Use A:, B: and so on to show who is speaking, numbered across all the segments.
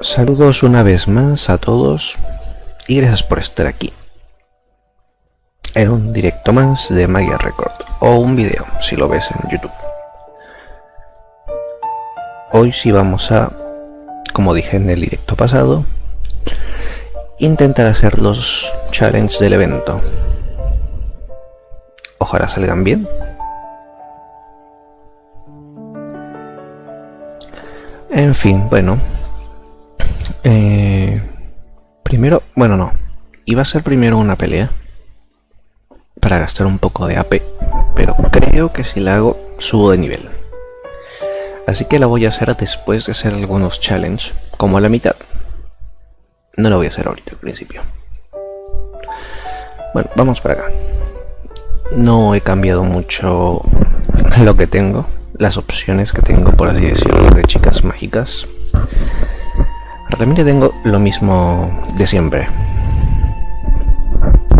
A: Saludos una vez más a todos y gracias por estar aquí en un directo más de Magia Record o un video si lo ves en YouTube. Hoy sí vamos a, como dije en el directo pasado, intentar hacer los challenges del evento. Ojalá salgan bien. En fin, bueno. Primero, bueno no, iba a ser primero una pelea para gastar un poco de AP, pero creo que si la hago subo de nivel. Así que la voy a hacer después de hacer algunos challenges, como a la mitad. No la voy a hacer ahorita al principio. Bueno, vamos para acá. No he cambiado mucho lo que tengo, las opciones que tengo, por así decirlo, de chicas mágicas. Realmente tengo lo mismo de siempre.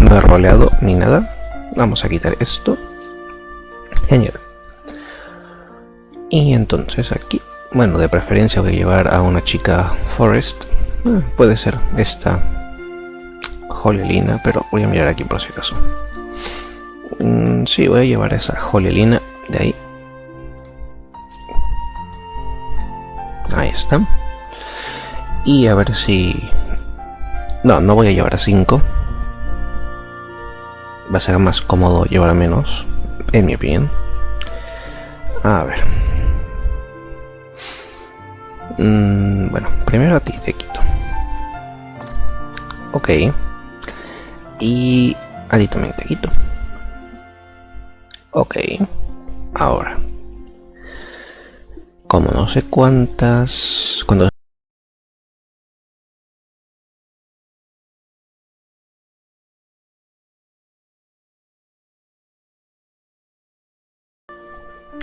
A: No he roleado ni nada. Vamos a quitar esto. Genial. Y entonces aquí, bueno, de preferencia voy a llevar a una chica Forest. Puede ser esta Jolelina, pero voy a mirar aquí por si acaso. Sí, voy a llevar esa Jolelina de ahí. Ahí está. Y a ver si... No voy a llevar a 5. Va a ser más cómodo llevar a menos, en mi opinión. A ver. Bueno, primero a ti te quito. Ok. Y a ti también te quito. Ok. Ahora. Como no sé cuántas... Cuando...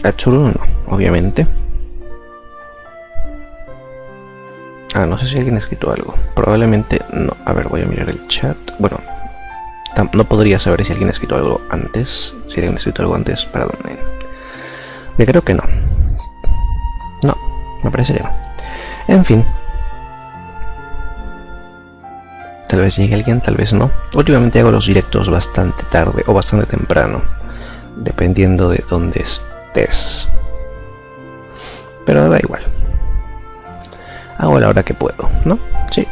A: A Chulu no, obviamente. No sé si alguien ha escrito algo. Probablemente no. A ver, voy a mirar el chat. Bueno, no podría saber si alguien ha escrito algo antes. Si alguien ha escrito algo antes, ¿para dónde? Yo creo que no. No, me parece que no. En fin. Tal vez llegue alguien, tal vez no. Últimamente hago los directos bastante tarde o bastante temprano. Dependiendo de dónde estés. Pero da igual. Hago a la hora que puedo, ¿no? Sí.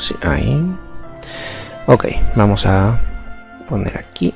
A: Sí, ahí. Ok, vamos a poner aquí.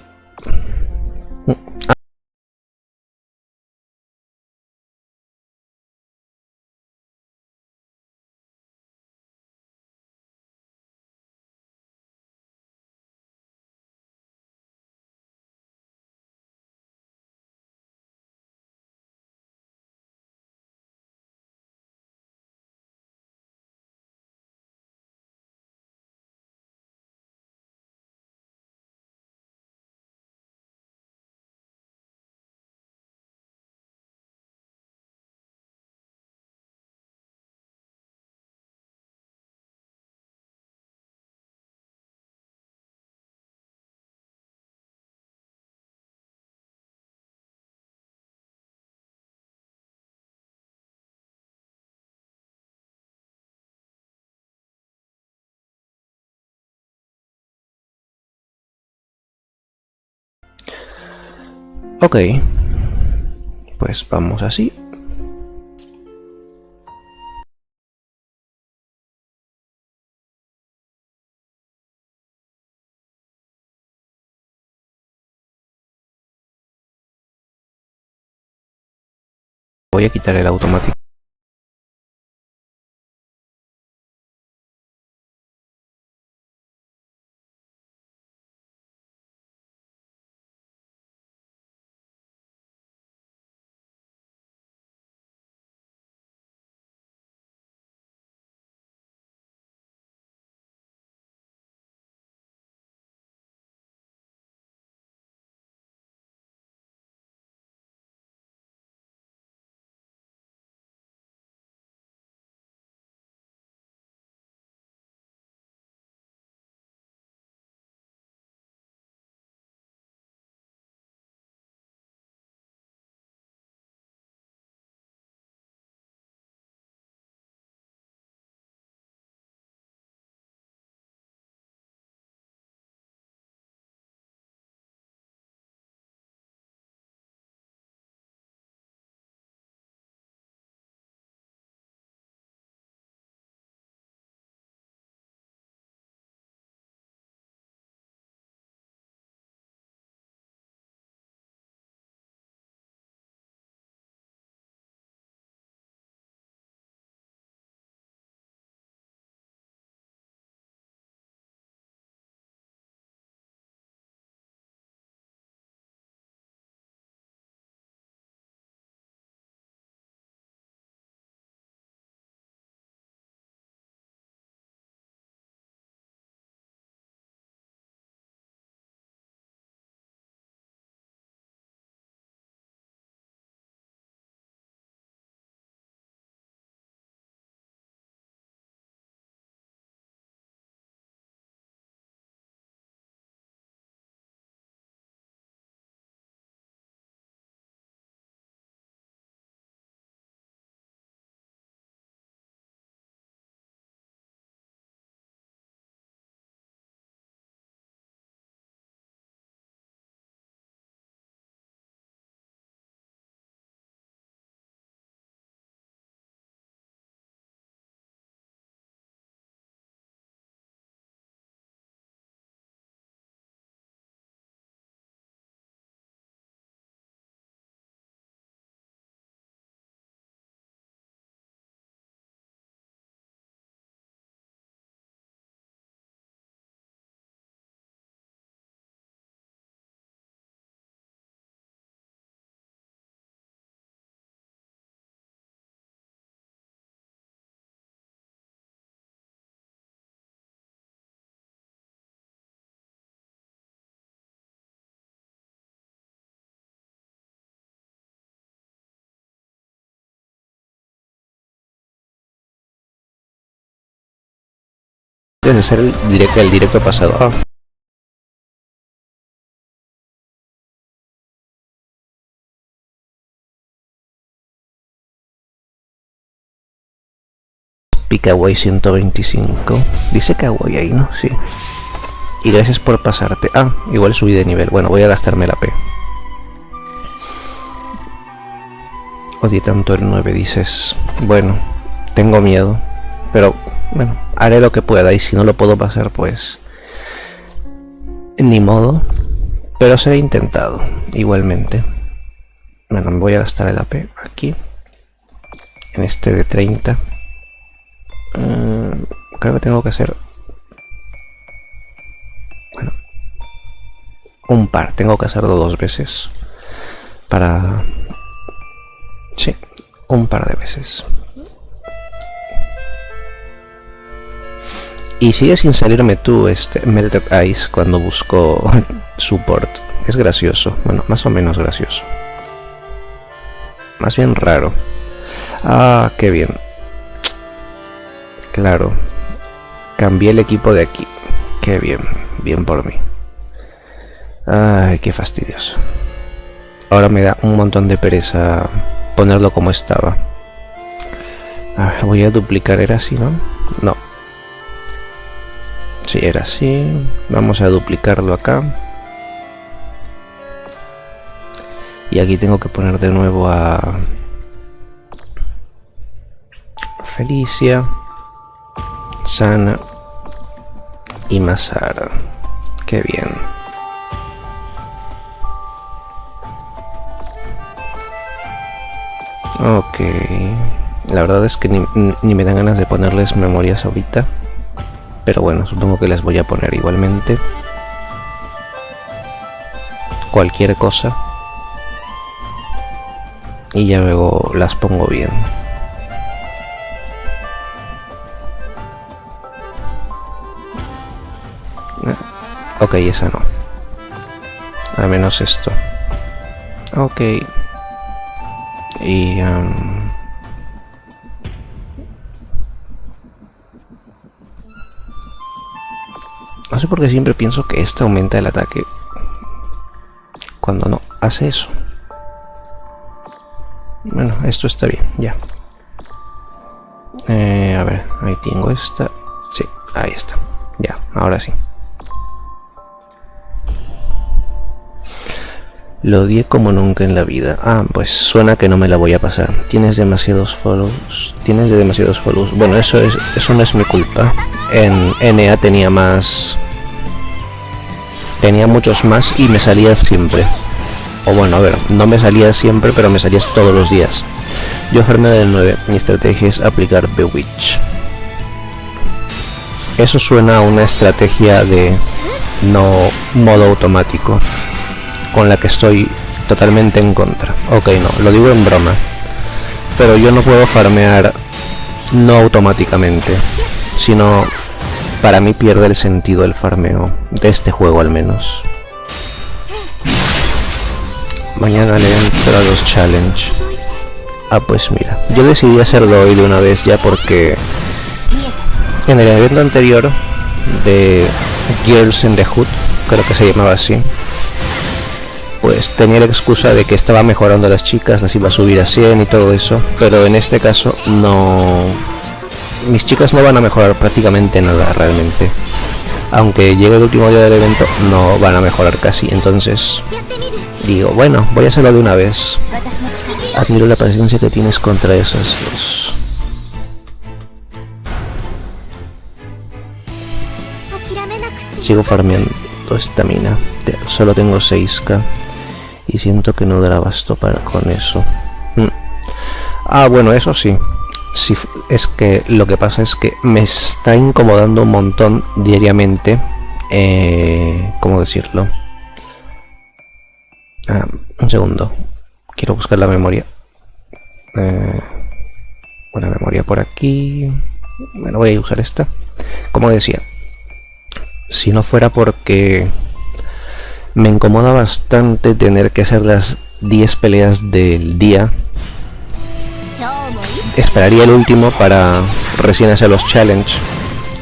A: Ok, pues vamos así. Voy a quitar el automático. Debe ser el directo pasado. Ah. Kawaii 125. Dice Kawaii ahí, ¿no? Sí. Y gracias por pasarte. Ah, igual subí de nivel. Bueno, voy a gastarme la P. Odié tanto el 9, dices. Bueno, tengo miedo. Pero, bueno, haré lo que pueda. Y si no lo puedo pasar, pues... ni modo. Pero será intentado, igualmente. Bueno, me voy a gastar el AP aquí. En este de 30. Creo que tengo que hacer... bueno, un par. Tengo que hacerlo 2 veces. Para... sí, un par de veces. Y sigue sin salirme tú Melted Ice cuando busco support. Es gracioso. Bueno, más o menos gracioso. Más bien raro. Ah, qué bien. Claro. Cambié el equipo de aquí. Qué bien. Bien por mí. Ay, qué fastidioso. Ahora me da un montón de pereza ponerlo como estaba. A ver, voy a duplicar. ¿Era así, no? No. Sí, era así. Vamos a duplicarlo acá. Y aquí tengo que poner de nuevo a Felicia, Sana y Masara. Qué bien. Ok. La verdad es que ni me dan ganas de ponerles memorias ahorita. Pero bueno, supongo que les voy a poner igualmente. Cualquier cosa. Y ya luego las pongo bien. Ok, esa no. Al menos esto. Ok. Y... no sé por qué siempre pienso que esta aumenta el ataque. Cuando no, hace eso. Bueno, esto está bien, ya. A ver, ahí tengo esta. Sí, ahí está. Ya, ahora sí. Lo odié como nunca en la vida. Ah, pues suena que no me la voy a pasar. Tienes demasiados follows. Tienes demasiados follows. Bueno, eso no es mi culpa. En NA tenía más... tenía muchos más y me salía siempre. O bueno, a ver, no me salía siempre, pero me salías todos los días. Yo farmeo del 9. Mi estrategia es aplicar Bewitch. Eso suena a una estrategia de no modo automático, con la que estoy totalmente en contra. Ok, no, lo digo en broma. Pero yo no puedo farmear no automáticamente, sino para mí pierde el sentido el farmeo de este juego al menos. Mañana le entro a los challenge. Ah, pues mira, yo decidí hacerlo hoy de una vez ya porque en el evento anterior de Girls in the Hood, creo que se llamaba así, pues tenía la excusa de que estaba mejorando a las chicas, las iba a subir a 100 y todo eso, pero en este caso no... mis chicas no van a mejorar prácticamente nada realmente. Aunque llegue el último día del evento, no van a mejorar casi, entonces digo, bueno, voy a hacerlo de una vez. Admiro la paciencia que tienes contra esas dos. Sigo farmeando estamina, solo tengo 6k y siento que no dará abasto con eso. Ah, bueno, eso sí. Sí, es que lo que pasa es que me está incomodando un montón diariamente. ¿Cómo decirlo? Un segundo. Quiero buscar la memoria. Una memoria por aquí. Bueno, voy a usar esta. Como decía, si no fuera porque me incomoda bastante tener que hacer las 10 peleas del día, esperaría el último para recién hacer los challenge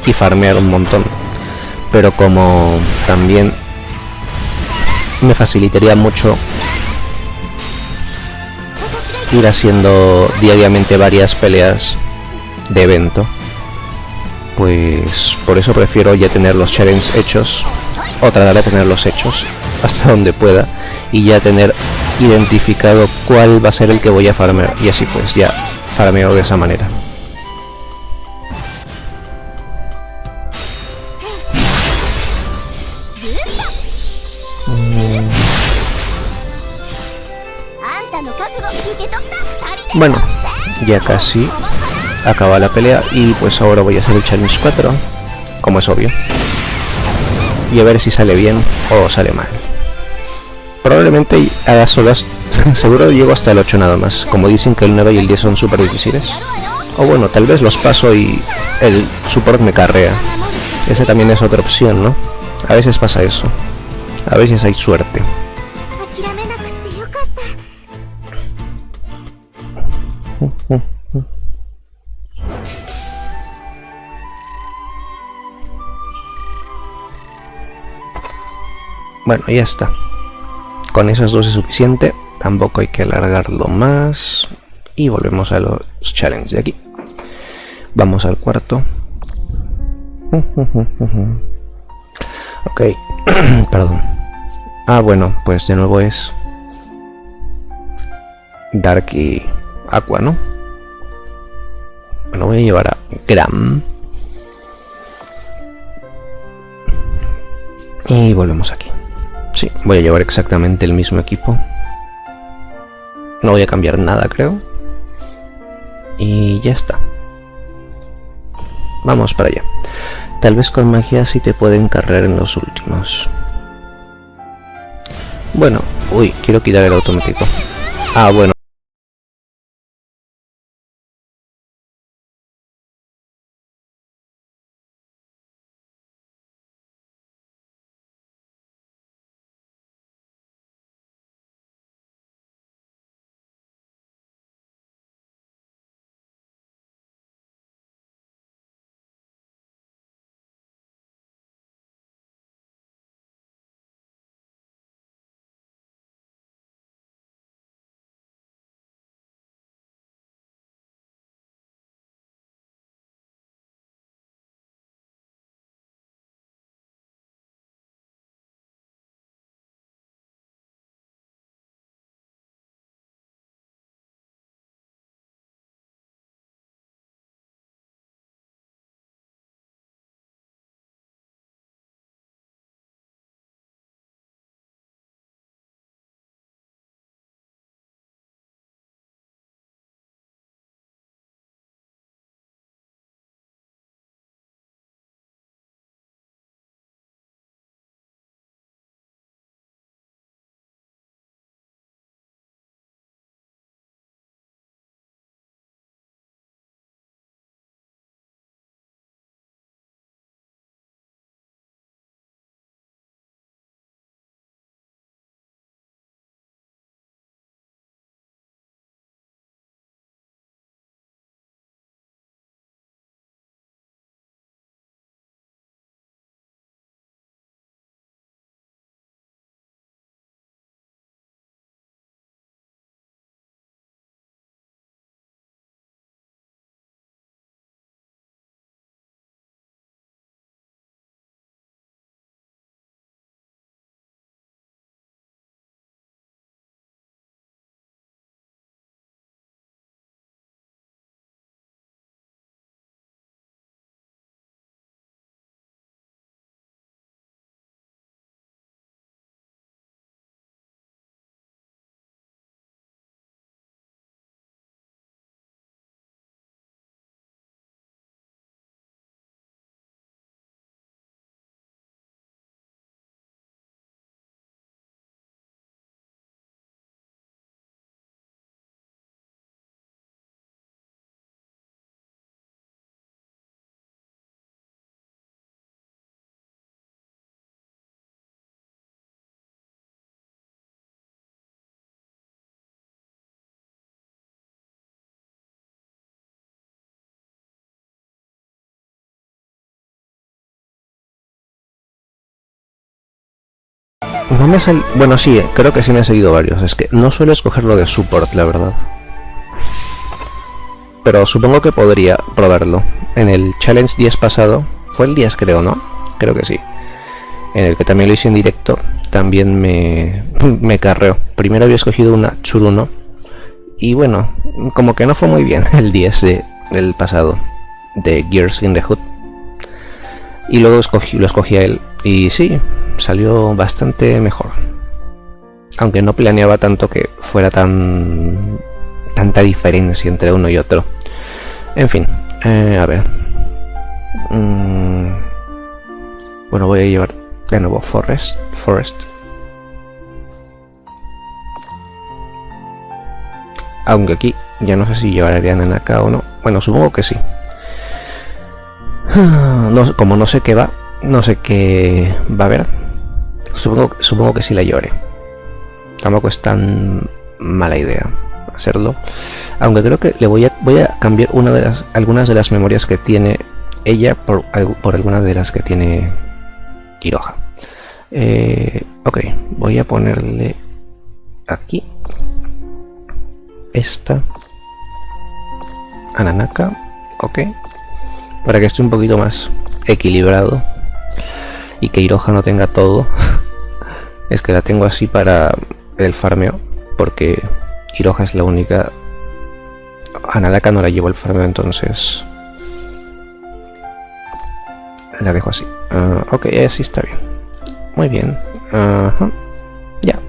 A: y farmear un montón. Pero como también me facilitaría mucho ir haciendo diariamente varias peleas de evento, pues por eso prefiero ya tener los challenges hechos, o tratar de tenerlos hechos hasta donde pueda, y ya tener identificado cuál va a ser el que voy a farmear, y así pues ya farmeo de esa manera. Bueno, ya casi acaba la pelea y pues ahora voy a hacer el challenge 4, como es obvio, y a ver si sale bien o sale mal. Probablemente haga solas, seguro llego hasta el 8 nada más, como dicen que el 9 y el 10 son súper difíciles. O bueno, tal vez los paso y el support me carrea. Esa también es otra opción, ¿no? A veces pasa eso. A veces hay suerte. Bueno, ya está. Con esos dos es suficiente. Tampoco hay que alargarlo más. Y volvemos a los challenges de aquí. Vamos al cuarto. Ok. Perdón. Ah, bueno, pues de nuevo es Dark y Aqua, ¿no? Bueno, voy a llevar a Gram. Y volvemos aquí. Sí, voy a llevar exactamente el mismo equipo. No voy a cambiar nada, creo. Y ya está. Vamos para allá. Tal vez con magia sí te pueden cargar en los últimos. Bueno, uy, quiero quitar el automático. Ah, bueno. No me sal... Bueno, sí, creo que sí me han salido varios. Es que no suelo escogerlo de support, la verdad. Pero supongo que podría probarlo. En el Challenge 10 pasado, fue el 10 creo, ¿no? Creo que sí. En el que también lo hice en directo, también me carreó. Primero había escogido una Churuno. Y bueno, como que no fue muy bien el 10 del pasado, de Gears in the Hood. Y luego lo escogí a él. Y sí, salió bastante mejor. Aunque no planeaba tanto que fuera tanta diferencia entre uno y otro. En fin, a ver. Bueno, voy a llevar de nuevo Forest. Aunque aquí ya no sé si llevaré a Nanaka o no. Bueno, supongo que sí. No, como no sé qué va, no sé qué va a haber. Supongo que sí la llevaré. Tampoco es tan mala idea hacerlo. Aunque creo que voy a cambiar algunas de las memorias que tiene ella por algunas de las que tiene Iroha. Ok, voy a ponerle aquí esta a Nanaka. Ok, para que esté un poquito más equilibrado y que Iroha no tenga todo. Es que la tengo así para el farmeo, porque Iroha es la única. A Nanaka no la llevo el farmeo, entonces la dejo así. Ok, así está bien. Muy bien. Ya,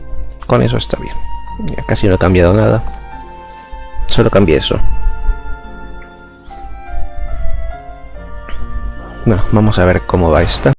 A: con eso está bien. Ya casi no he cambiado nada. Solo cambié eso. Bueno, vamos a ver cómo va esta.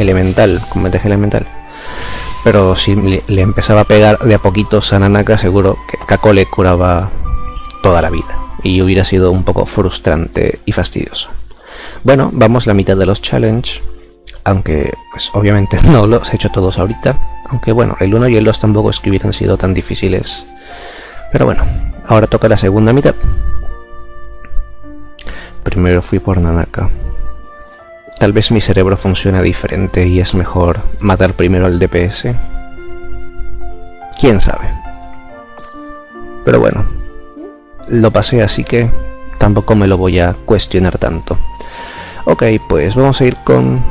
A: elemental, con ventaja elemental. Pero si le empezaba a pegar de a poquitos a Nanaka, seguro que Kako le curaba toda la vida. Y hubiera sido un poco frustrante y fastidioso. Bueno, vamos la mitad de los challenge. Aunque, pues obviamente no los he hecho todos ahorita. Aunque bueno, el 1 y el 2 tampoco es que hubieran sido tan difíciles. Pero bueno, ahora toca la segunda mitad. Primero fui por Nanaka. Tal vez mi cerebro funciona diferente y es mejor matar primero al DPS. Quién sabe. Pero bueno, lo pasé, así que tampoco me lo voy a cuestionar tanto. Ok, pues vamos a ir con...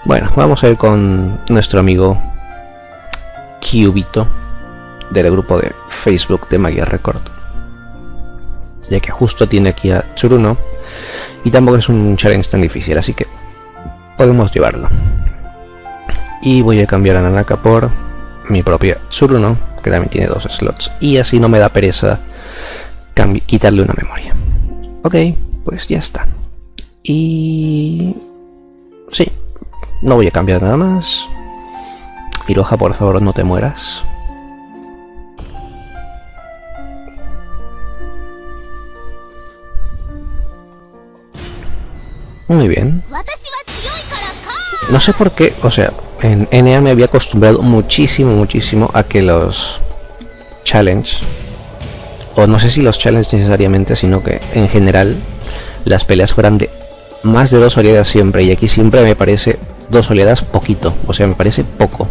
A: Bueno, vamos a ir con nuestro amigo Kyubito del grupo de Facebook de Magia Record, ya que justo tiene aquí a Tsuruno y tampoco es un challenge tan difícil, así que podemos llevarlo. Y voy a cambiar a Nanaka por mi propia Tsuruno, que también tiene 2 slots, y así no me da pereza quitarle una memoria. Ok, pues ya está. Y... sí, no voy a cambiar nada más. Iroha, por favor, no te mueras. Muy bien. No sé por qué, o sea, en NA me había acostumbrado muchísimo a que los challenge, o no sé si los challenge necesariamente, sino que en general las peleas fueran de más de 2 oleadas siempre, y aquí siempre me parece 2 oleadas poquito, o sea, me parece poco.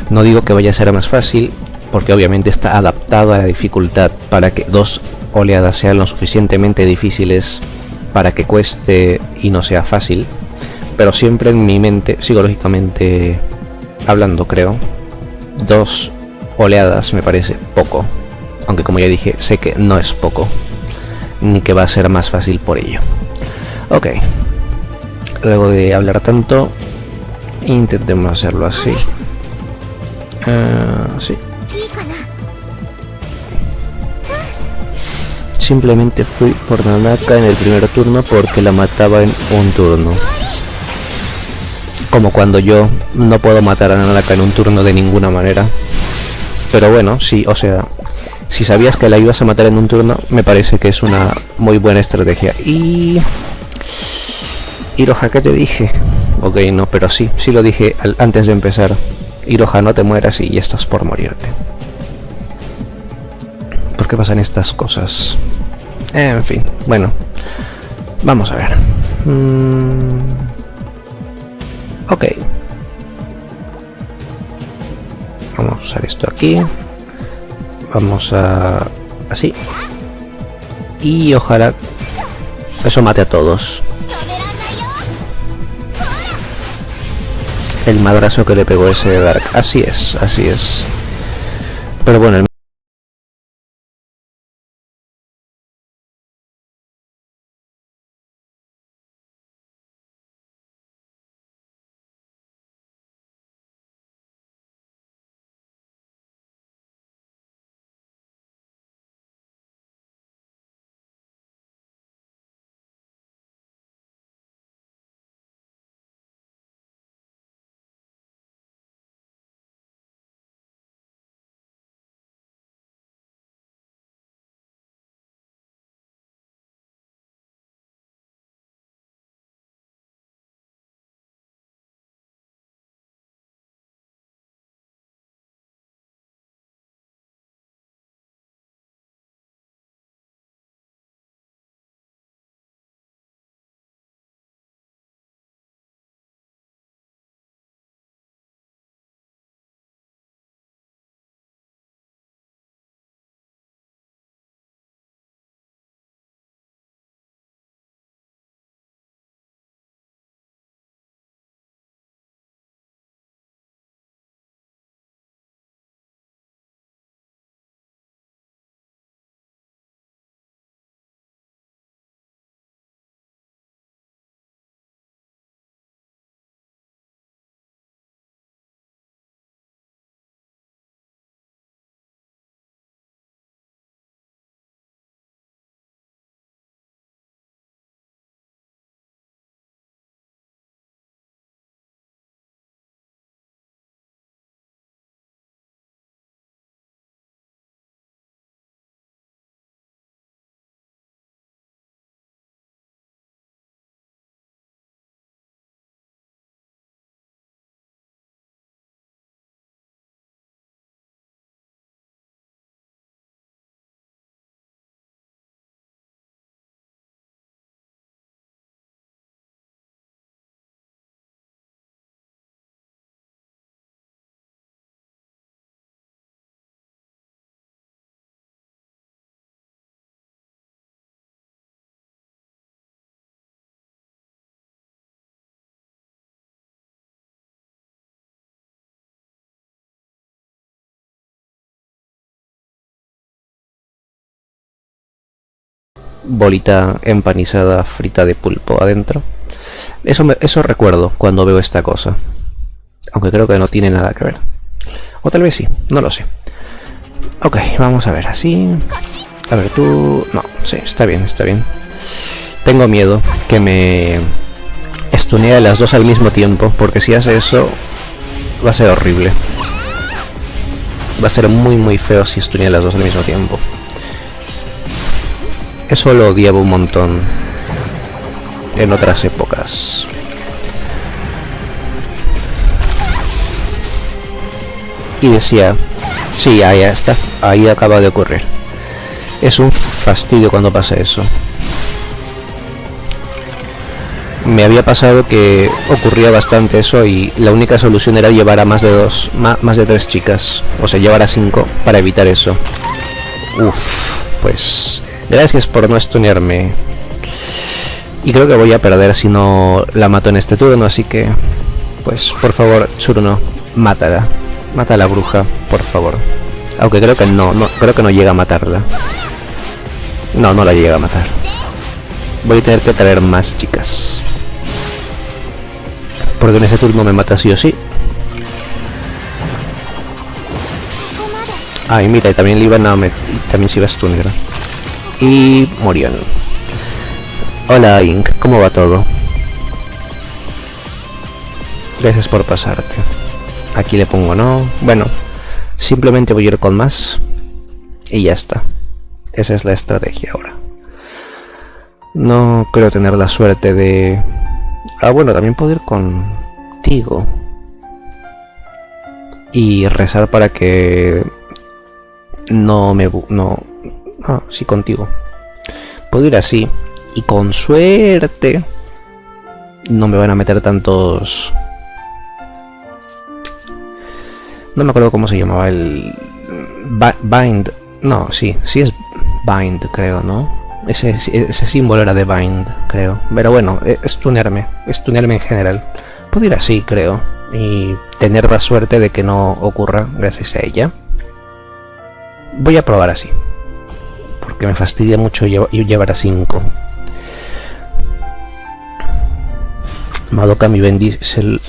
A: No digo que vaya a ser más fácil, porque obviamente está adaptado a la dificultad para que 2 oleadas sean lo suficientemente difíciles para que cueste y no sea fácil, pero siempre en mi mente, psicológicamente hablando, creo, 2 oleadas me parece poco, aunque como ya dije, sé que no es poco, ni que va a ser más fácil por ello. Ok, luego de hablar tanto, intentemos hacerlo así. Sí. Simplemente fui por Nanaka en el primer turno porque la mataba en un turno. Como cuando yo no puedo matar a Nanaka en un turno de ninguna manera. Pero bueno, sí, o sea, si sabías que la ibas a matar en un turno, me parece que es una muy buena estrategia. Y... Iroha, ¿qué te dije? Ok, no, pero sí lo dije antes de empezar. Iroha, no te mueras y ya estás por morirte. ¿Por qué pasan estas cosas? En fin, bueno. Vamos a ver. Ok. Vamos a usar esto aquí. Vamos a... así. Y ojalá eso mate a todos. El madrazo que le pegó ese Dark. Así es, así es. Pero bueno, el bolita empanizada frita de pulpo adentro. Eso recuerdo cuando veo esta cosa. Aunque creo que no tiene nada que ver. O tal vez sí, no lo sé. Ok, vamos a ver, así. A ver, tú... No, sí, está bien, está bien. Tengo miedo que me estunee a las dos al mismo tiempo, porque si hace eso va a ser horrible. Va a ser muy feo si estunea a las dos al mismo tiempo. Eso lo odiaba un montón en otras épocas. Y decía, sí, ahí está, ahí acaba de ocurrir. Es un fastidio cuando pasa eso. Me había pasado que ocurría bastante eso y la única solución era llevar a más de tres chicas, o sea, llevar a 5 para evitar eso. Uf, pues gracias por no stunearme. Y creo que voy a perder si no la mato en este turno, así que pues por favor, Tsuruno, mátala. Mata a la bruja, por favor. Aunque creo que creo que no llega a matarla. No, no la llega a matar. Voy a tener que traer más chicas. Porque en ese turno me mata sí o sí. Ah, y mira, y también le iban a meter, también se iba a stunear. Y murió. Hola, Ink, ¿cómo va todo? Gracias por pasarte. Aquí le pongo no. Bueno, simplemente voy a ir con más. Y ya está. Esa es la estrategia ahora. No creo tener la suerte de... Ah, bueno, también puedo ir contigo. Y rezar para que... No me... No... Ah, sí, contigo. Puedo ir así. Y con suerte... No me van a meter tantos... No me acuerdo cómo se llamaba el... Bind... No, sí es Bind, creo, ¿no? Ese símbolo era de Bind, creo. Pero bueno, stunearme en general. Puedo ir así, creo. Y tener la suerte de que no ocurra gracias a ella. Voy a probar así. Porque me fastidia mucho llevar a 5. Madoka mi bendice el...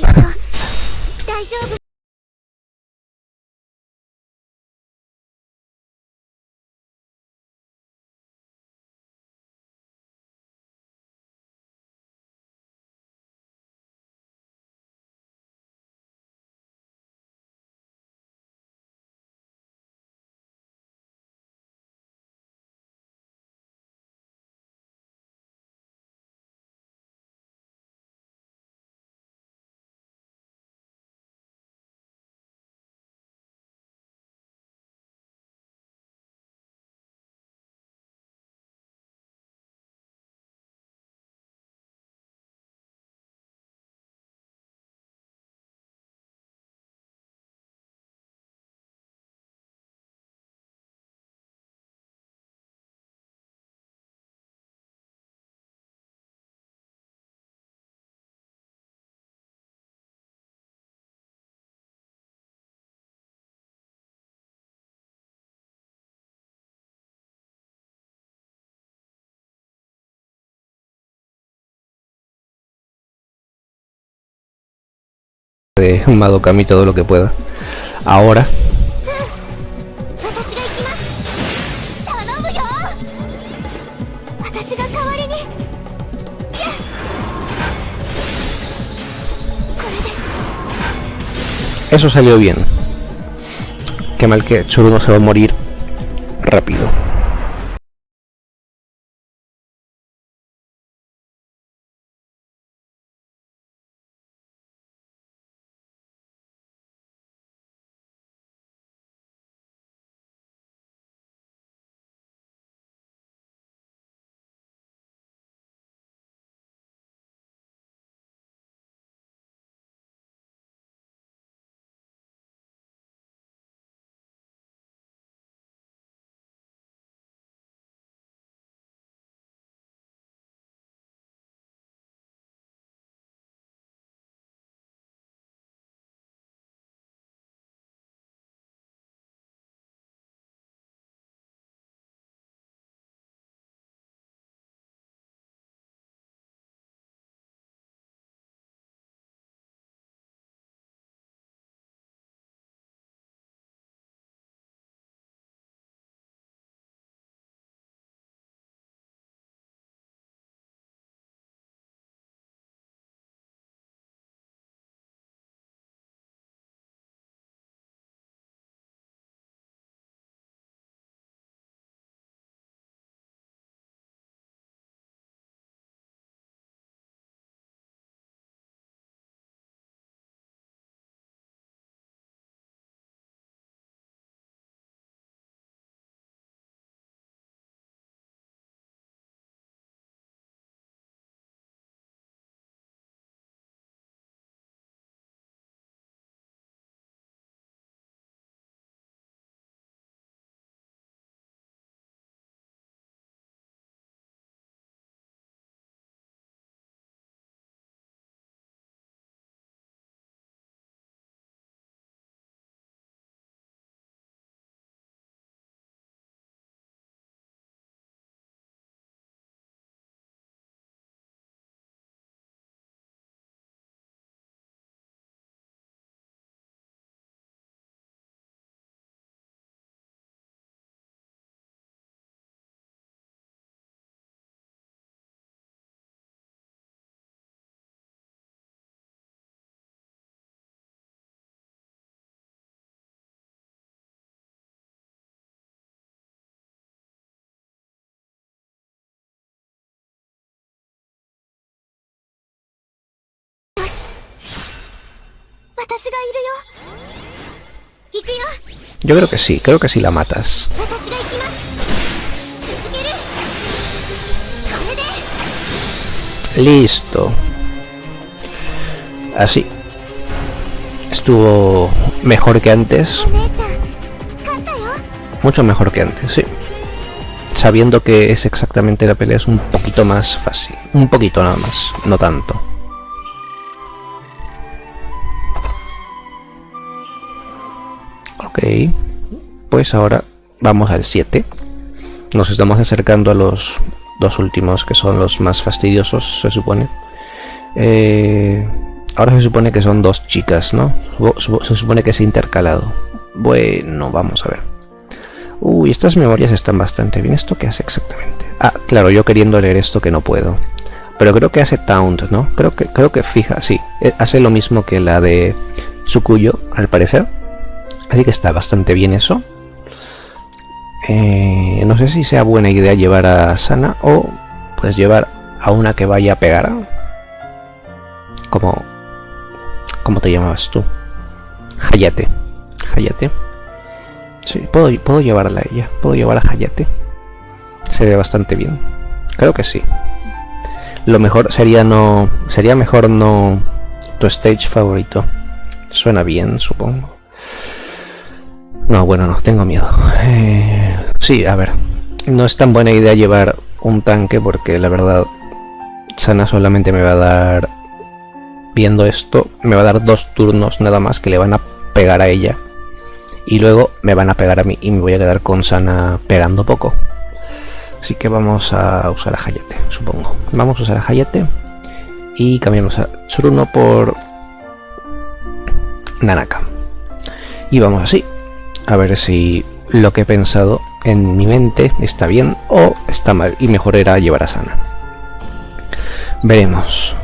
A: de Madoka mi todo lo que pueda. Ahora... Eso salió bien. Qué mal que Tsuruno se va a morir rápido. Yo creo que sí la matas. Listo. Así. Estuvo mejor que antes. Mucho mejor que antes, sí. Sabiendo que es exactamente la pelea es un poquito más fácil. Un poquito nada más, no tanto. Ok. Pues ahora vamos al 7. Nos estamos acercando a los dos últimos, que son los más fastidiosos, se supone. Ahora se supone que son dos chicas, ¿no? Se supone que es intercalado. Bueno, vamos a ver. Uy, estas memorias están bastante bien. ¿Esto qué hace exactamente? Ah, claro, yo queriendo leer esto que no puedo. Pero creo que hace Taunt, ¿no? Creo que fija, sí. Hace lo mismo que la de Tsukuyo, al parecer. Así que está bastante bien eso. No sé si sea buena idea llevar a Sana o pues llevar a una que vaya a pegar. ¿Cómo te llamabas tú? Hayate. Hayate. Sí, puedo llevarla a ella. Puedo llevar a Hayate. Se ve bastante bien. Creo que sí. Lo mejor sería no... Sería mejor no... Tu stage favorito. Suena bien, supongo. No, bueno, no, tengo miedo. Sí, a ver. No es tan buena idea llevar un tanque porque la verdad Sana solamente me va a dar... Viendo esto, me va a dar 2 turnos nada más que le van a pegar a ella. Y luego me van a pegar a mí y me voy a quedar con Sana pegando poco. Así que vamos a usar a Hayate, supongo. Vamos a usar a Hayate y cambiamos a Tsuruno por Nanaka. Y vamos así. A ver si lo que he pensado en mi mente está bien o está mal. Y mejor era llevar a Sana. Veremos.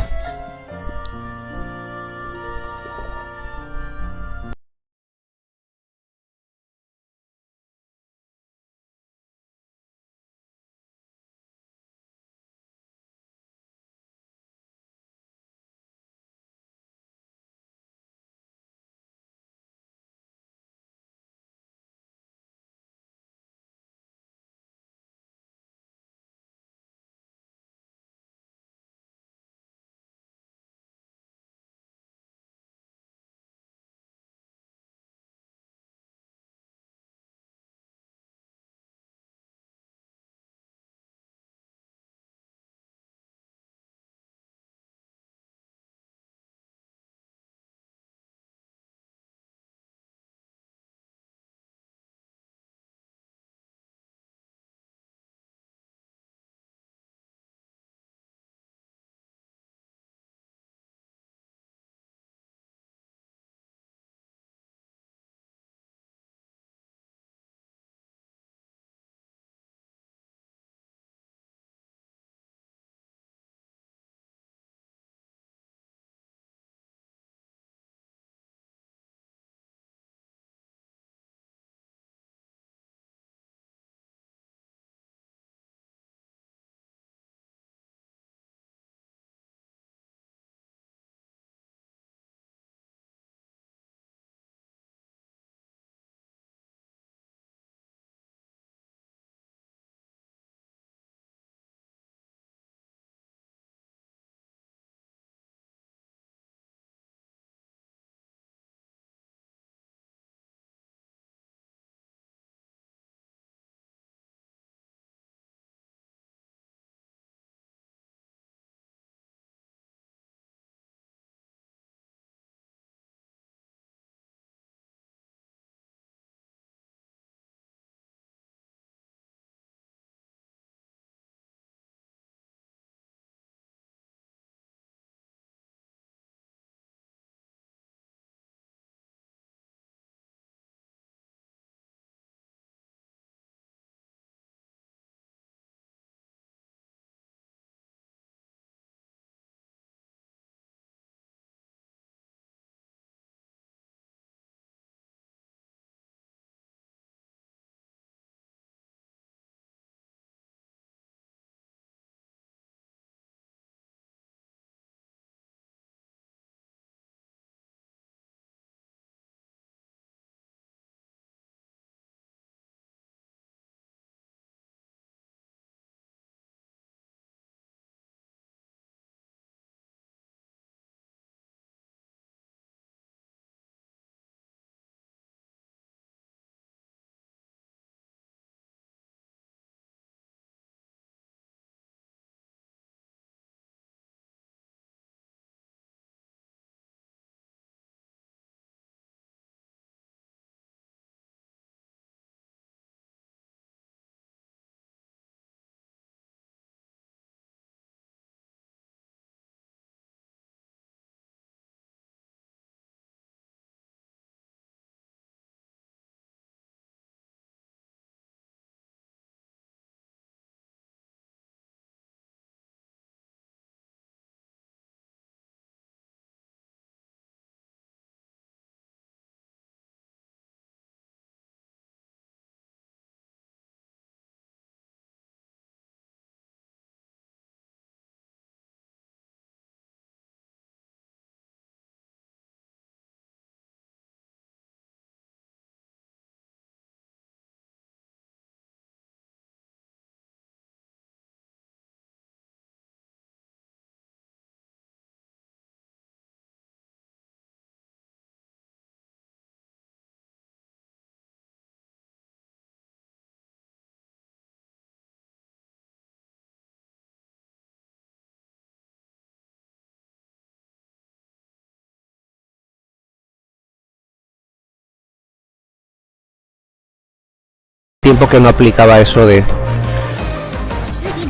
A: tiempo que no aplicaba eso de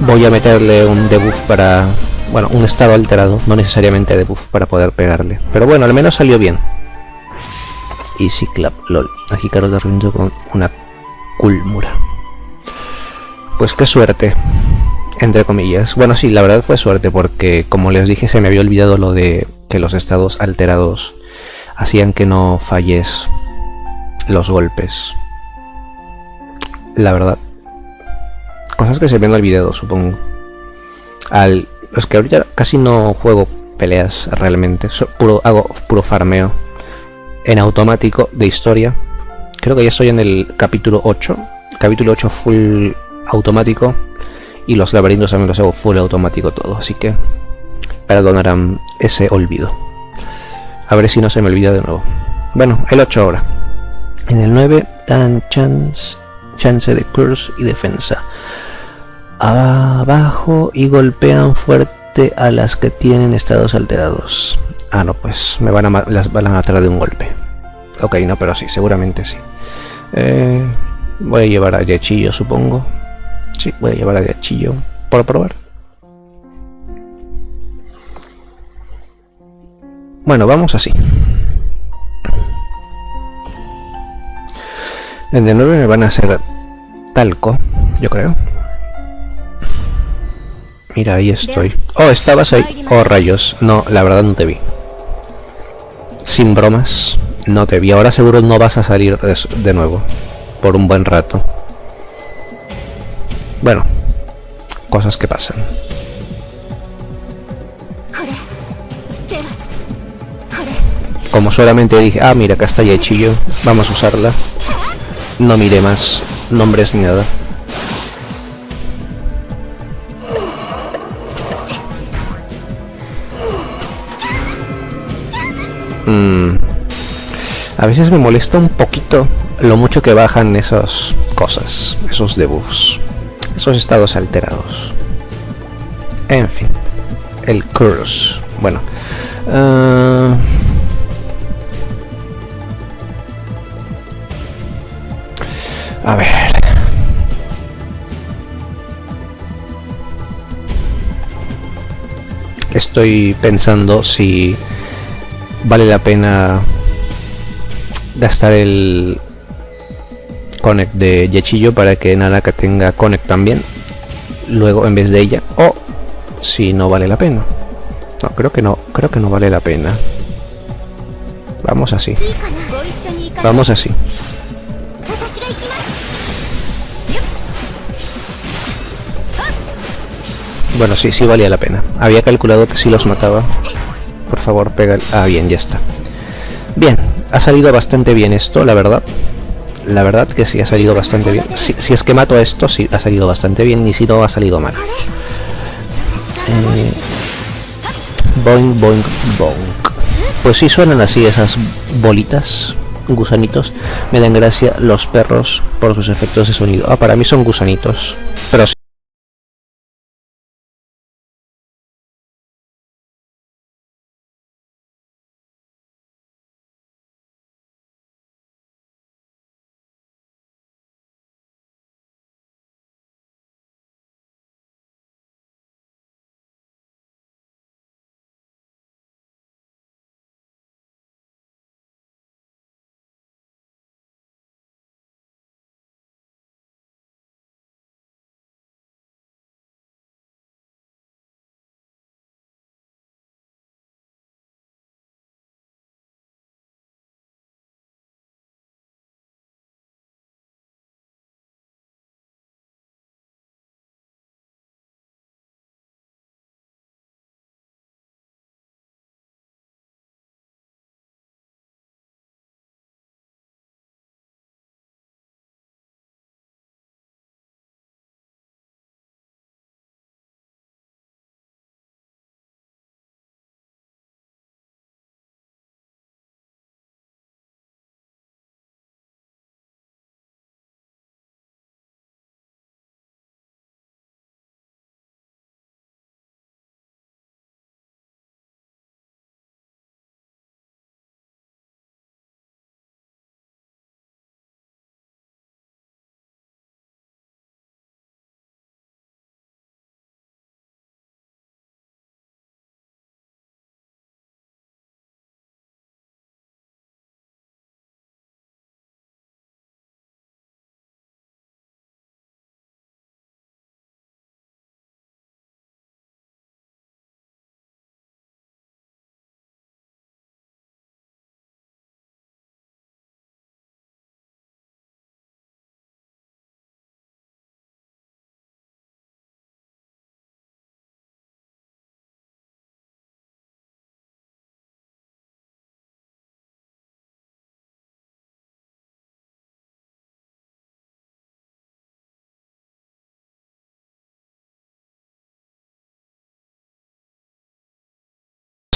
A: voy a meterle un debuff para... Bueno, un estado alterado, no necesariamente debuff para poder pegarle. Pero bueno, al menos salió bien. Easy clap, lol. Aquí Carlos de rindo con una Kulmura. Pues qué suerte, entre comillas. Bueno, sí, la verdad fue suerte porque, como les dije, se me había olvidado lo de que los estados alterados hacían que no falles los golpes. La verdad. Cosas que se me han olvidado, supongo. Es que ahorita casi no juego peleas realmente. Hago puro farmeo en automático de historia. Creo que ya estoy en el capítulo 8. Capítulo 8 full automático. Y los laberintos también los hago full automático todo. Así que perdonarán ese olvido. A ver si no se me olvida de nuevo. Bueno, el 8 ahora. En el 9 dan chance de curse y defensa. Abajo y golpean fuerte a las que tienen estados alterados. Ah, no, pues me las van a matar de un golpe. Ok, no, pero sí, seguramente sí. Voy a llevar a Yachillo, supongo. Sí, voy a llevar a Yachillo por probar. Bueno, vamos así. En el 9 me van a hacer talco, yo creo. Mira, ahí estoy. Oh, estabas ahí. Oh, rayos. No, la verdad no te vi. Sin bromas, no te vi. Ahora seguro no vas a salir de nuevo. Por un buen rato. Bueno, cosas que pasan. Como solamente dije, ah, mira, acá está Yachillo, vamos a usarla. No miré más nombres ni nada. A veces me molesta un poquito lo mucho que bajan esas cosas, esos debuffs, esos estados alterados. En fin, el curse. Bueno, a ver. Estoy pensando si vale la pena gastar el connect de Yachillo para que Nanaka tenga connect también luego en vez de ella, o si no vale la pena. No, creo que no vale la pena. Vamos así. Vamos así. Bueno, sí, sí valía la pena. Había calculado que si los mataba. Por favor, pega. Ah, bien, ya está. Bien, ha salido bastante bien esto, la verdad. La verdad que sí ha salido bastante bien. Si es que mato a esto, sí ha salido bastante bien. Y si no, ha salido mal. Boing, boing, boing. Pues sí suenan así esas bolitas, gusanitos. Me dan gracia los perros por sus efectos de sonido. Ah, para mí son gusanitos. Pero sí.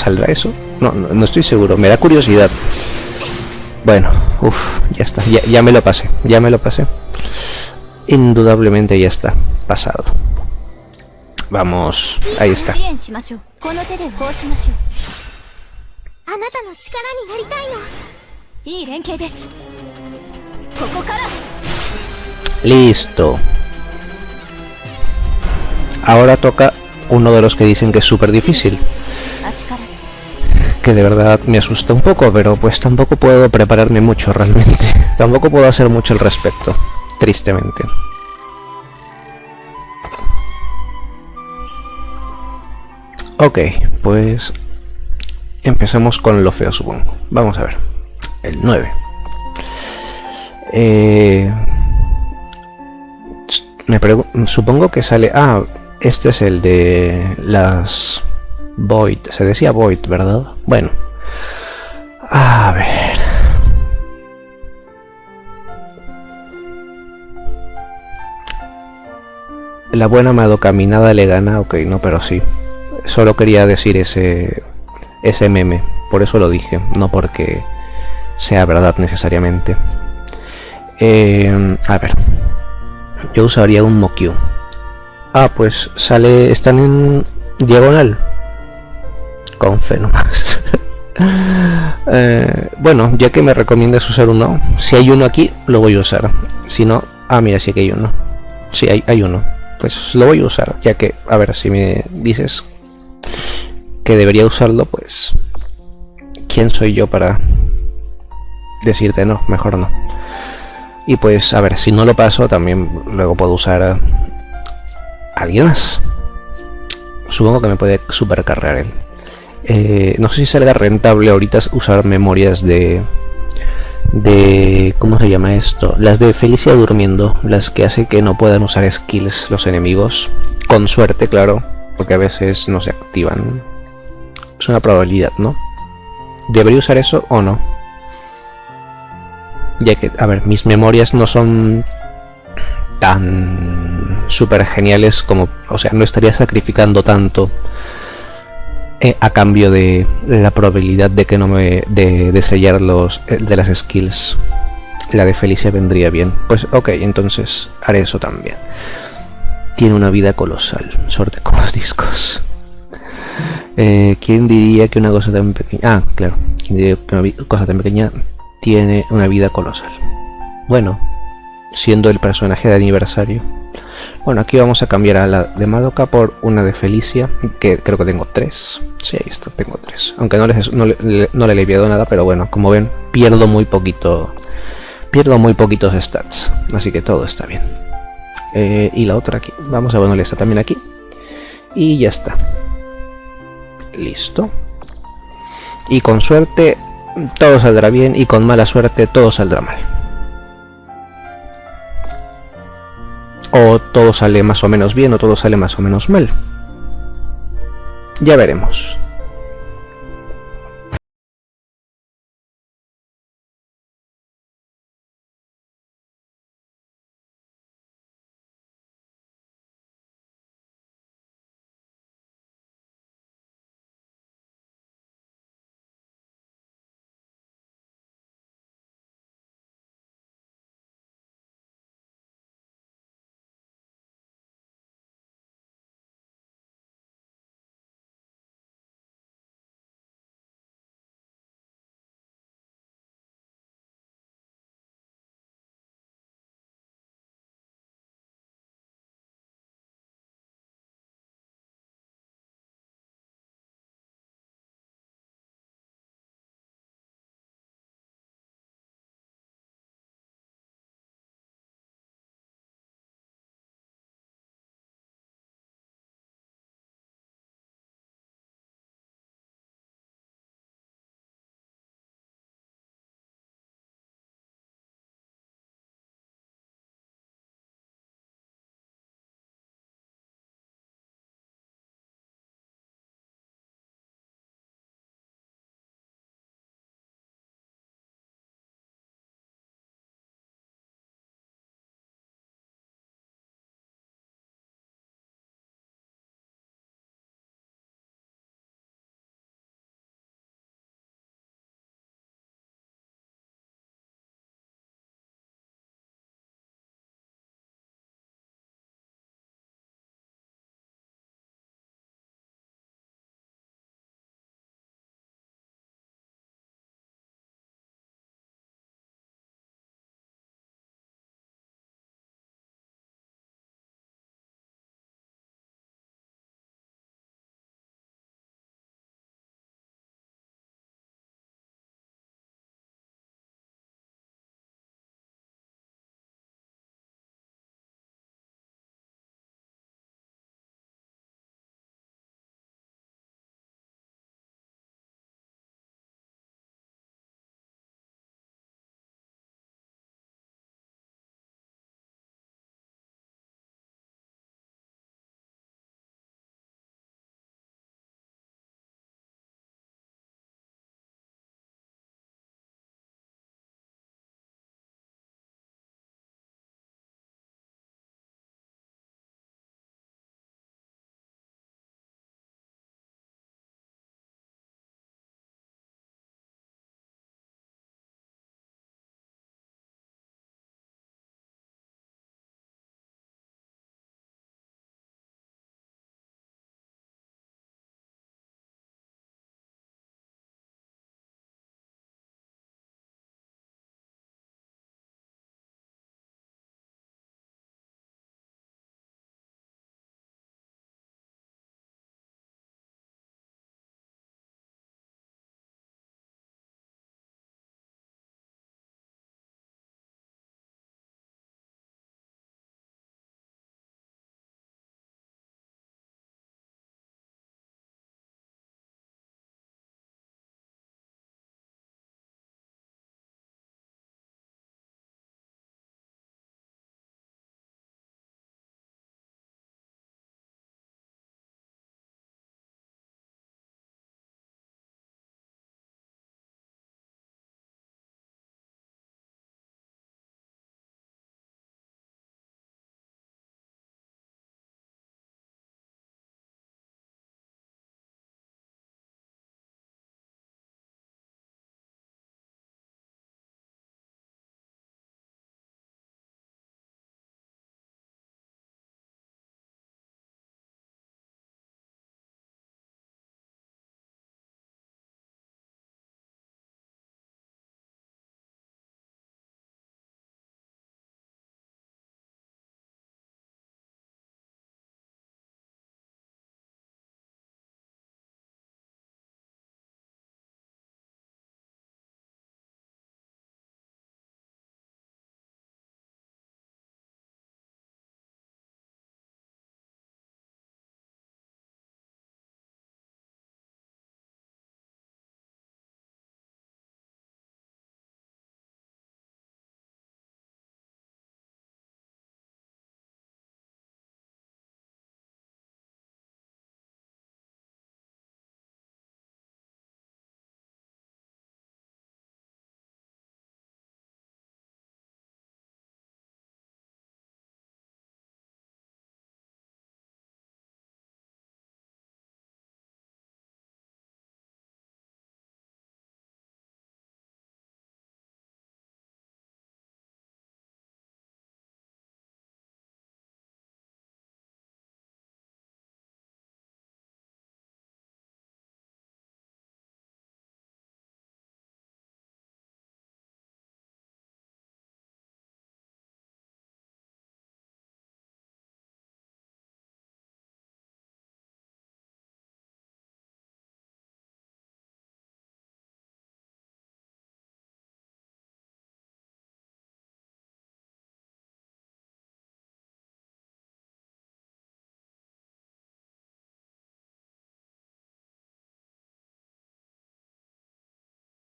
A: ¿Saldrá eso? No estoy seguro, me da curiosidad. Bueno, uff, ya está, ya me lo pasé, ya me lo pasé. Indudablemente ya está, pasado. Vamos, ahí está. Listo. Ahora toca uno de los que dicen que es súper difícil. Que de verdad me asusta un poco, pero pues tampoco puedo prepararme mucho realmente. Tampoco puedo hacer mucho al respecto, tristemente. Ok, pues empezamos con lo feo, supongo. Vamos a ver. El 9. Supongo que sale... Ah, este es el de las... Void. Se decía Void, ¿verdad? Bueno. A ver... La buena Madoka le gana, ok, no, pero sí. Solo quería decir ese meme, por eso lo dije, no porque sea verdad necesariamente. A ver, yo usaría un Mokyu. Ah, pues están en diagonal. Con fe nomás. Bueno, ya que me recomiendas usar uno, si hay uno aquí, lo voy a usar. Si no, mira, sí que hay uno. Sí, hay uno. Pues lo voy a usar, ya que, a ver, si me dices que debería usarlo, pues ¿quién soy yo para decirte no? Mejor no. Y pues, a ver, si no lo paso, también luego puedo usar a alguien más. Supongo que me puede supercargar él. No sé si salga rentable ahorita usar memorias de ¿cómo se llama esto? Las de Felicia durmiendo, las que hace que no puedan usar skills los enemigos. Con suerte, claro, porque a veces no se activan. Es una probabilidad, ¿no? ¿Debería usar eso o no? Ya que, a ver, mis memorias no son tan súper geniales como... O sea, no estaría sacrificando tanto a cambio de la probabilidad de que no me... de sellar de las skills. La de Felicia vendría bien. Pues ok, entonces haré eso también. Tiene una vida colosal. Suerte con los discos. ¿Quién diría que una cosa tan pequeña... Ah, claro. ¿Quién diría que una cosa tan pequeña tiene una vida colosal? Bueno, siendo el personaje de aniversario. Bueno, aquí vamos a cambiar a la de Madoka por una de Felicia, que creo que tengo 3. Sí, ahí está, tengo 3. Aunque no le he aliviado nada, pero bueno, como ven, pierdo muy poquitos stats, así que todo está bien. Y la otra aquí, vamos a ponerle esta también aquí. Y ya está. Listo. Y con suerte todo saldrá bien, y con mala suerte todo saldrá mal. O todo sale más o menos bien o todo sale más o menos mal. Ya veremos.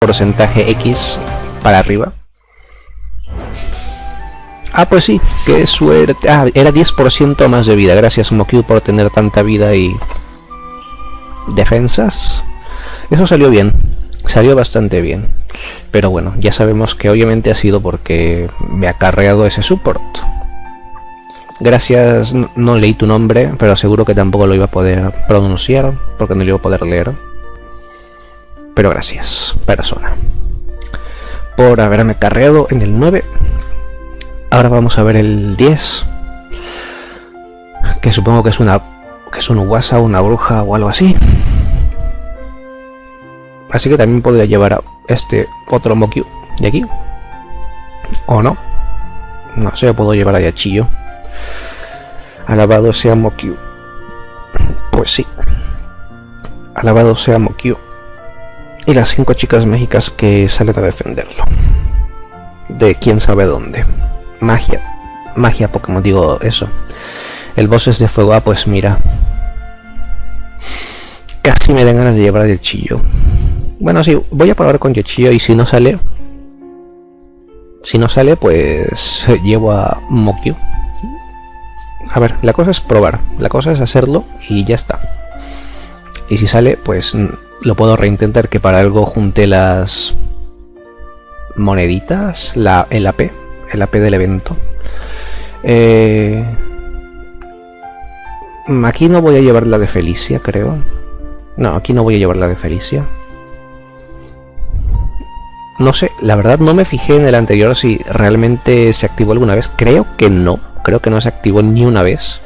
A: porcentaje X para arriba. Ah, pues sí, qué suerte. Ah, era 10% más de vida. Gracias, Mokyu, por tener tanta vida y defensas. Eso salió bien. Salió bastante bien. Pero bueno, ya sabemos que obviamente ha sido porque me ha acarreado ese support. Gracias, no leí tu nombre, pero seguro que tampoco lo iba a poder pronunciar, porque no lo iba a poder leer. Pero gracias, persona, por haberme carreado en el 9. Ahora vamos a ver el 10, que supongo que es un Uwasa, una bruja o algo así. Así que también podría llevar a este otro Mokyu de aquí. O no. No sé, puedo llevar a Yachiyo. Alabado sea Mokyu. Pues sí. Alabado sea Mokyu. Y las 5 chicas mágicas que salen a defenderlo. De quién sabe dónde. Magia. Magia Pokémon, digo eso. El boss es de fuego. Ah, pues mira. Casi me dan ganas de llevar a Yachiyo. Bueno, sí, voy a probar con Yachiyo y si no sale... Si no sale, pues llevo a Mokyu. A ver, la cosa es probar. La cosa es hacerlo y ya está. Y si sale, pues lo puedo reintentar, que para algo junté las moneditas, el AP del evento. Aquí no voy a llevar la de Felicia, creo. No, aquí no voy a llevar la de Felicia. No sé, la verdad no me fijé en el anterior si realmente se activó alguna vez. Creo que no se activó ni una vez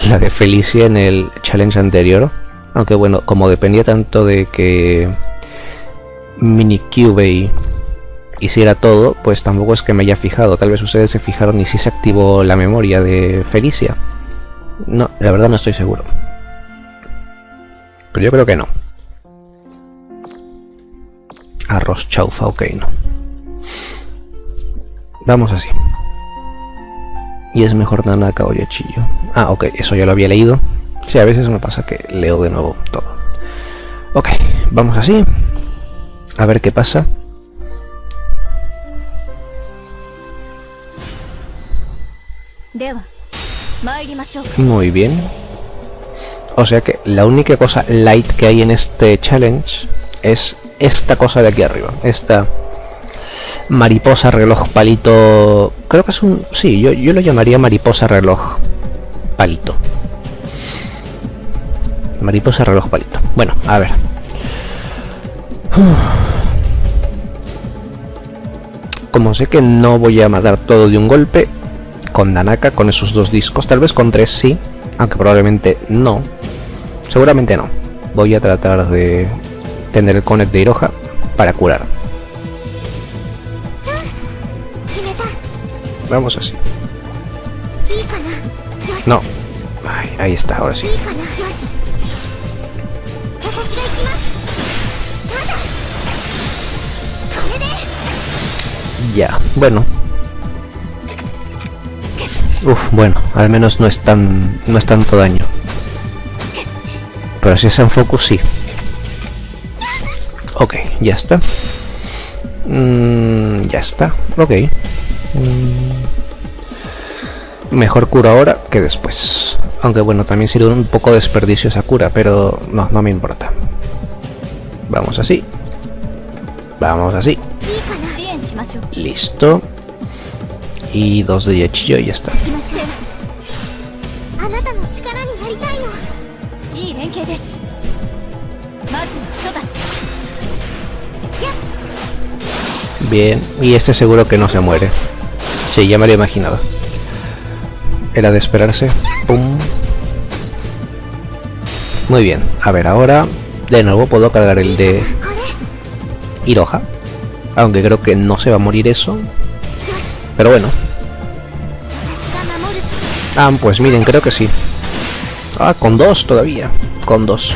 A: la de Felicia en el challenge anterior. Aunque bueno, como dependía tanto de que Minikube hiciera todo, pues tampoco es que me haya fijado. Tal vez ustedes se fijaron y si se activó la memoria de Felicia. No, la verdad no estoy seguro. Pero yo creo que no. Arroz chaufa, ok, no. Vamos así. Y es mejor Nanaka o Yachiyo. Ah, ok, eso ya lo había leído. Sí, a veces me pasa que leo de nuevo todo. Ok, vamos así. A ver qué pasa. Muy bien. O sea que la única cosa light que hay en este challenge es esta cosa de aquí arriba. Esta mariposa reloj palito. Creo que es un... Sí, yo lo llamaría mariposa reloj palito. Mariposa reloj palito. Bueno, a ver. Como sé que no voy a matar todo de un golpe, con Nanaka, con esos 2 discos, tal vez con 3 sí, aunque probablemente no. Seguramente no. Voy a tratar de tener el Connect de Iroha para curar. Vamos así. No. Ay, ahí está, ahora sí. Ya, bueno. Bueno, al menos no es tanto daño. Pero si es en focus, sí. Ok, ya está. Ya está, ok. Mejor cura ahora que después. Aunque bueno, también sirve un poco de desperdicio esa cura, pero no me importa. Vamos así. Vamos así. Listo. Y 2 de Yachiyo y ya está. Bien, y este seguro que no se muere. Sí, ya me lo imaginaba. Era de esperarse. Pum. Muy bien, a ver, ahora de nuevo puedo cargar el de Iroha. Aunque creo que no se va a morir eso. Pero bueno. Ah, pues miren, creo que sí. Ah, con 2 todavía. Con 2.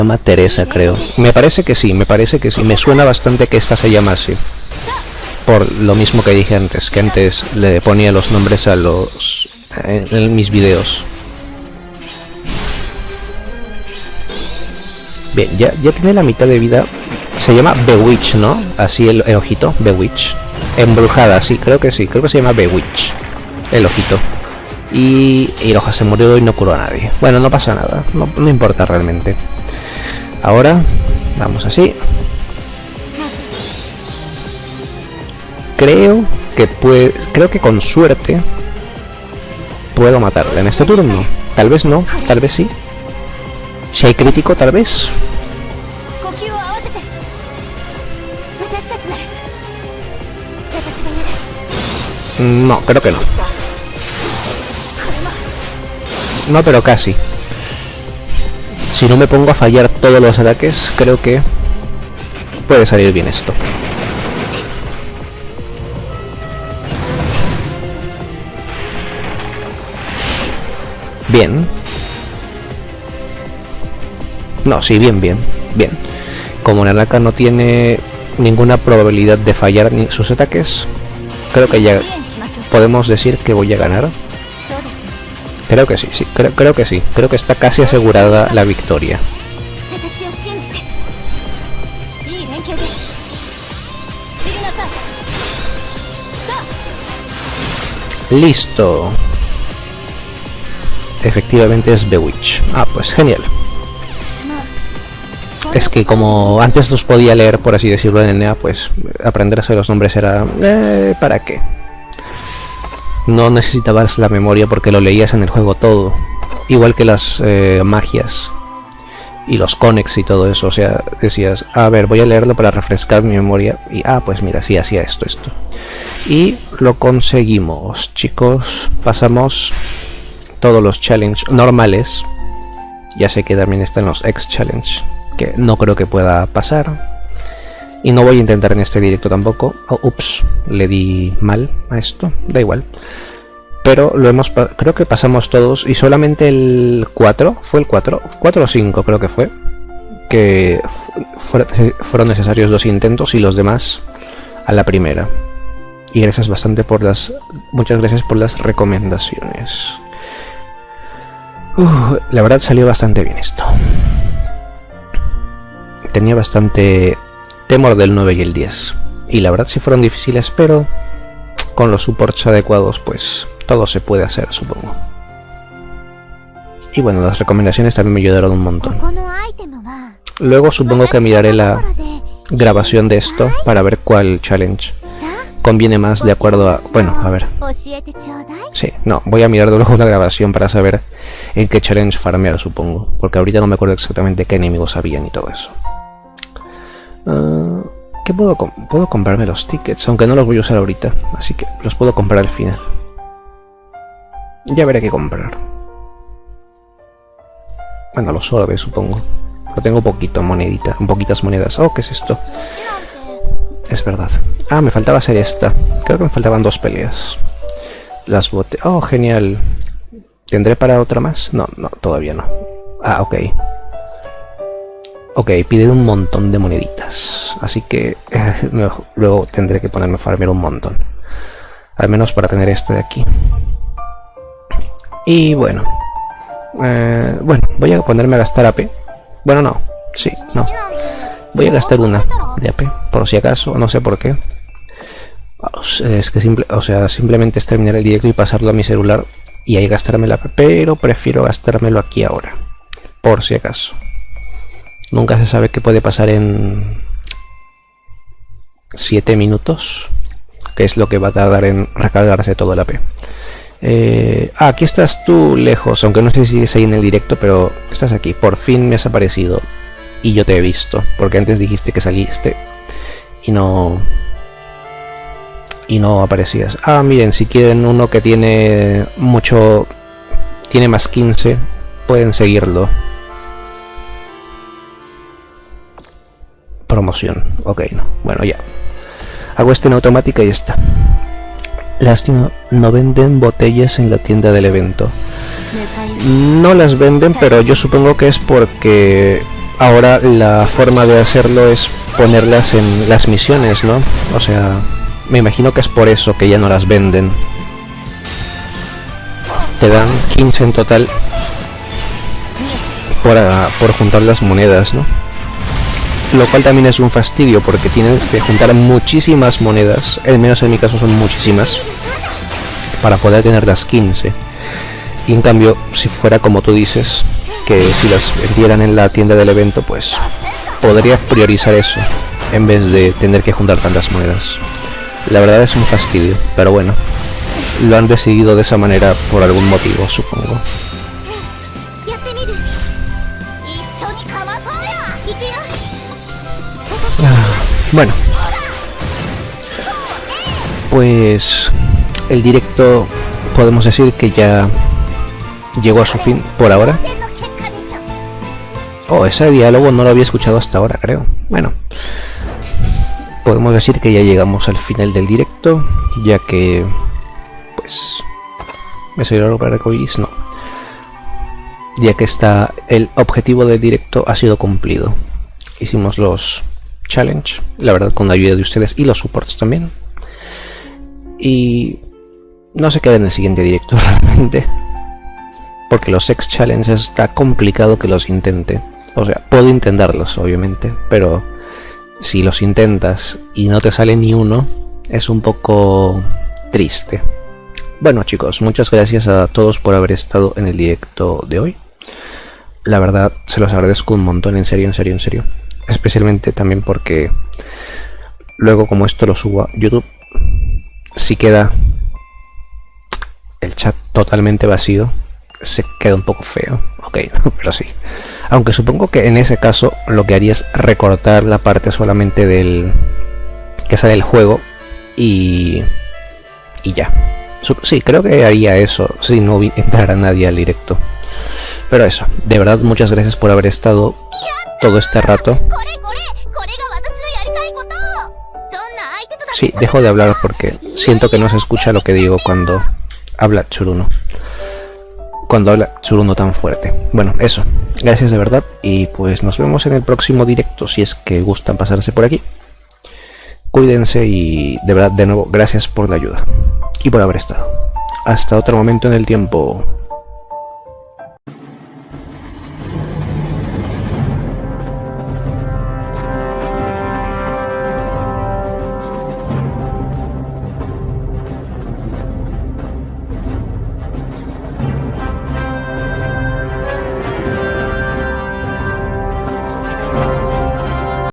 A: llama Teresa, creo. Me parece que sí, me suena bastante que esta se llama así. Por lo mismo que dije antes, que antes le ponía los nombres a los... en mis vídeos. Bien, ya tiene la mitad de vida. Se llama Bewitch, ¿no? Así el ojito, Bewitch. Embrujada, sí, creo que se llama Bewitch. El ojito. Y Iroha se murió y no curó a nadie. Bueno, no pasa nada, no importa realmente. Ahora, vamos así. Creo que con suerte puedo matarle en este turno. Tal vez no, tal vez sí. Si hay crítico, tal vez. No, creo que no. No, pero casi. Si no me pongo a fallar todos los ataques, creo que puede salir bien esto. Bien. No, sí, bien. Como Nanaka no tiene ninguna probabilidad de fallar ni sus ataques, creo que ya podemos decir que voy a ganar. Creo que sí, creo que sí. Creo que está casi asegurada la victoria. Listo. Efectivamente es Bewitch. Ah, pues genial. Es que como antes los podía leer, por así decirlo, en NA, pues aprenderse los nombres era... ¿para qué? No necesitabas la memoria porque lo leías en el juego todo. Igual que las magias y los conex y todo eso. O sea, decías, a ver, voy a leerlo para refrescar mi memoria. Y pues mira, sí, hacía esto. Y lo conseguimos, chicos. Pasamos todos los challenge normales. Ya sé que también están los X challenge, que no creo que pueda pasar. Y no voy a intentar en este directo tampoco. Ups, le di mal a esto. Da igual. Pero creo que pasamos todos. Y solamente el 4. ¿Fue el 4? 4 o 5 creo que fue. Que fueron necesarios 2 intentos y los demás a la primera. Y muchas gracias por las recomendaciones. La verdad salió bastante bien esto. Tenía bastante temor del 9 y el 10. Y la verdad sí fueron difíciles, pero con los supports adecuados pues todo se puede hacer, supongo. Y bueno, las recomendaciones también me ayudaron un montón. Luego supongo que miraré la grabación de esto para ver cuál challenge conviene más de acuerdo a... Bueno, a ver. Sí, no, voy a mirar luego la grabación para saber en qué challenge farmear, supongo. Porque ahorita no me acuerdo exactamente qué enemigos habían y todo eso. ¿Qué puedo comprarme los tickets? Aunque no los voy a usar ahorita, así que los puedo comprar al final. Ya veré qué comprar. Bueno, los orbes, supongo. Lo tengo poquitas monedas. Oh, ¿qué es esto? Es verdad. Ah, me faltaba hacer esta. Creo que me faltaban 2 peleas. Las bote... Oh, genial. ¿Tendré para otra más? No, todavía no. Ah, ok. Ok, pide un montón de moneditas. Así que luego tendré que ponerme a farmear un montón. Al menos para tener este de aquí. Y bueno. Voy a ponerme a gastar AP. Bueno, no. Sí, no. Voy a gastar una de AP, por si acaso, no sé por qué. Es que simplemente es terminar el directo y pasarlo a mi celular y ahí gastarme la AP, pero prefiero gastármelo aquí ahora, por si acaso. Nunca se sabe qué puede pasar en 7 minutos, que es lo que va a tardar en recargarse todo el AP. Aquí estás tú lejos, aunque no sé si sigues ahí en el directo, pero estás aquí, por fin me has aparecido. Y yo te he visto, porque antes dijiste que saliste y no aparecías. Ah, miren, si quieren uno que tiene más 15, pueden seguirlo. Promoción, ok, no. Bueno, ya. Hago en automática y ya está. Lástima, no venden botellas en la tienda del evento. No las venden, pero yo supongo que es porque ahora la forma de hacerlo es ponerlas en las misiones, ¿no? O sea, me imagino que es por eso que ya no las venden. Te dan 15 en total por juntar las monedas, ¿no? Lo cual también es un fastidio porque tienes que juntar muchísimas monedas, al menos en mi caso son muchísimas, para poder tener las 15. Y en cambio, si fuera como tú dices, que si las vendieran en la tienda del evento, pues podrías priorizar eso en vez de tener que juntar tantas monedas. La verdad es un fastidio, pero bueno, lo han decidido de esa manera por algún motivo, supongo. Bueno, pues el directo podemos decir que ya llegó a su fin por ahora. Oh, ese diálogo no lo había escuchado hasta ahora, creo. Bueno, podemos decir que ya llegamos al final del directo, ya que pues me salió algo para arcoiris, no, ya que el objetivo del directo ha sido cumplido. Hicimos los challenge, la verdad, con la ayuda de ustedes y los supports también, y no se queda en el siguiente directo realmente, porque los ex challenges está complicado que los intente. O sea, puedo intentarlos obviamente, pero si los intentas y no te sale ni uno, es un poco triste. Bueno chicos, muchas gracias a todos por haber estado en el directo de hoy. La verdad se los agradezco un montón, en serio, en serio, en serio. Especialmente también porque luego, como esto lo subo a YouTube, si queda el chat totalmente vacío, se queda un poco feo. Ok, pero sí. Aunque supongo que en ese caso lo que haría es recortar la parte solamente del que sale el juego y ya. Sí, creo que haría eso si no entrara nadie al directo. Pero eso, de verdad muchas gracias por haber estado todo este rato. Sí, dejo de hablar porque siento que no se escucha lo que digo cuando habla Tsuruno. Cuando habla Tsuruno tan fuerte. Bueno, eso. Gracias de verdad. Y pues nos vemos en el próximo directo si es que gustan pasarse por aquí. Cuídense y de verdad de nuevo gracias por la ayuda. Y por haber estado. Hasta otro momento en el tiempo.